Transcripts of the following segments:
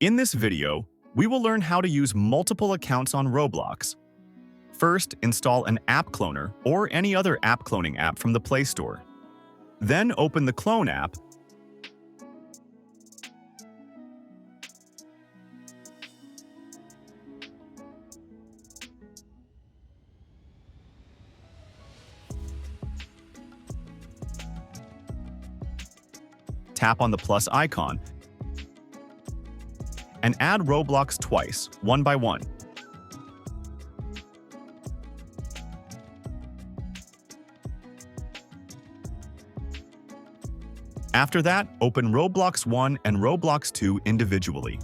In this video, we will learn how to use multiple accounts on Roblox. First, install an app cloner or any other app cloning app from the Play Store. Then open the Clone app. Tap on the plus icon and add Roblox twice, one by one. After that, open Roblox 1 and Roblox 2 individually.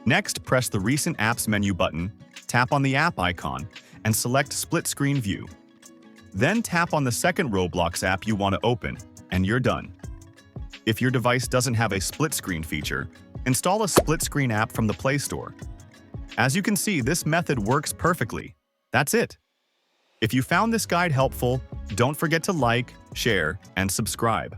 Next, press the Recent Apps menu button, tap on the app icon, and select Split Screen View. Then tap on the second Roblox app you want to open, and you're done. If your device doesn't have a split screen feature, install a split screen app from the Play Store. As you can see, this method works perfectly. That's it. If you found this guide helpful, don't forget to like, share, and subscribe.